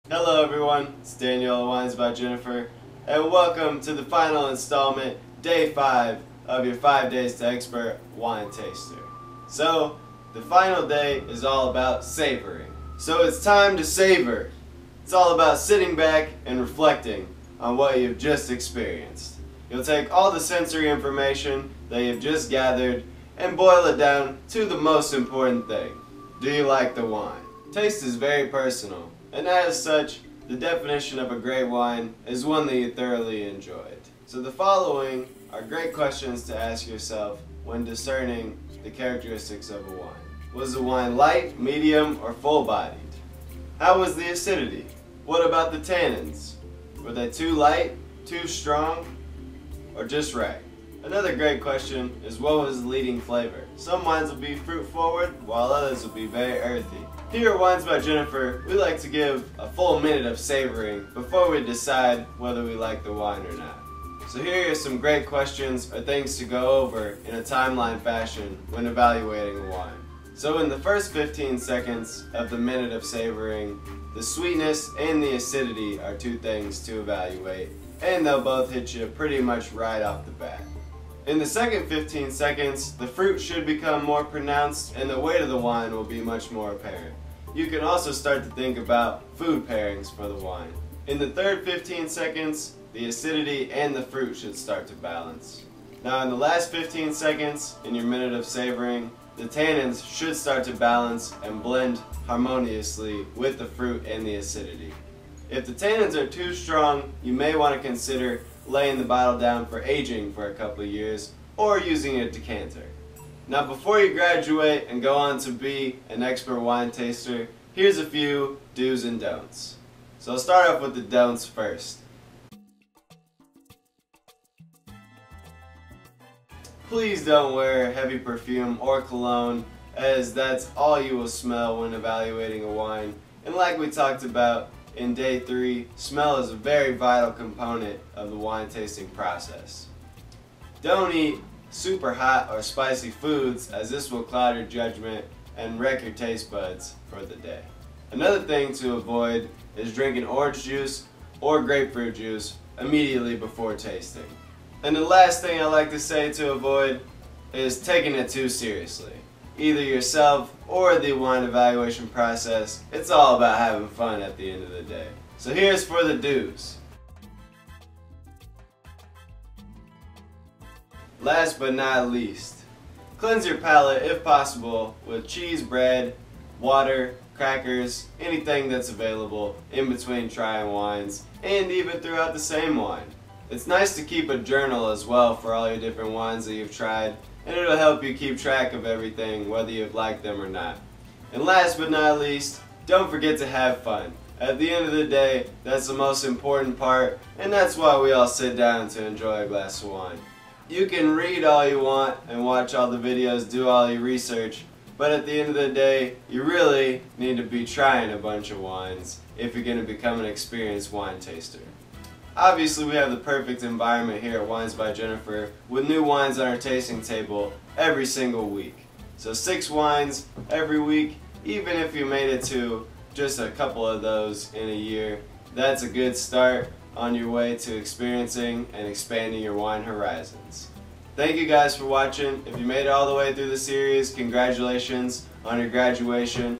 Hello everyone, it's Daniel of Wines by Jennifer, and welcome to the final installment, day 5 of your 5 Days to Expert Wine Taster. So, the final day is all about savoring. So it's time to savor. It's all about sitting back and reflecting on what you've just experienced. You'll take all the sensory information that you've just gathered and boil it down to the most important thing. Do you like the wine? Taste is very personal. And as such, the definition of a great wine is one that you thoroughly enjoyed. So the following are great questions to ask yourself when discerning the characteristics of a wine. Was the wine light, medium, or full-bodied? How was the acidity? What about the tannins? Were they too light, too strong, or just right? Another great question is what was the leading flavor? Some wines will be fruit-forward, while others will be very earthy. Here at Wines by Jennifer, we like to give a full minute of savoring before we decide whether we like the wine or not. So here are some great questions or things to go over in a timeline fashion when evaluating a wine. So in the first 15 seconds of the minute of savoring, the sweetness and the acidity are two things to evaluate, and they'll both hit you pretty much right off the bat. In the second 15 seconds, the fruit should become more pronounced and the weight of the wine will be much more apparent. You can also start to think about food pairings for the wine. In the third 15 seconds, the acidity and the fruit should start to balance. Now in the last 15 seconds, in your minute of savoring, the tannins should start to balance and blend harmoniously with the fruit and the acidity. If the tannins are too strong, you may want to consider laying the bottle down for aging for a couple of years or using a decanter. Now before you graduate and go on to be an expert wine taster, here's a few do's and don'ts. So I'll start off with the don'ts first. Please don't wear heavy perfume or cologne, as that's all you will smell when evaluating a wine. And like we talked about in day 3, smell is a very vital component of the wine tasting process. Don't eat super hot or spicy foods, as this will cloud your judgment and wreck your taste buds for the day. Another thing to avoid is drinking orange juice or grapefruit juice immediately before tasting. And the last thing I like to say to avoid is taking it too seriously. Either yourself or the wine evaluation process, it's all about having fun at the end of the day. So here's for the do's. Last but not least, cleanse your palate if possible with cheese, bread, water, crackers, anything that's available in between trying wines, and even throughout the same wine. It's nice to keep a journal as well for all your different wines that you've tried, and it'll help you keep track of everything, whether you've liked them or not. And last but not least, don't forget to have fun. At the end of the day, that's the most important part, and that's why we all sit down to enjoy a glass of wine. You can read all you want and watch all the videos, do all your research, but at the end of the day, you really need to be trying a bunch of wines if you're going to become an experienced wine taster. Obviously, we have the perfect environment here at Wines by Jennifer with new wines on our tasting table every single week. So 6 wines every week, even if you made it to just a couple of those in a year, that's a good start on your way to experiencing and expanding your wine horizons. Thank you guys for watching. If you made it all the way through the series, congratulations on your graduation.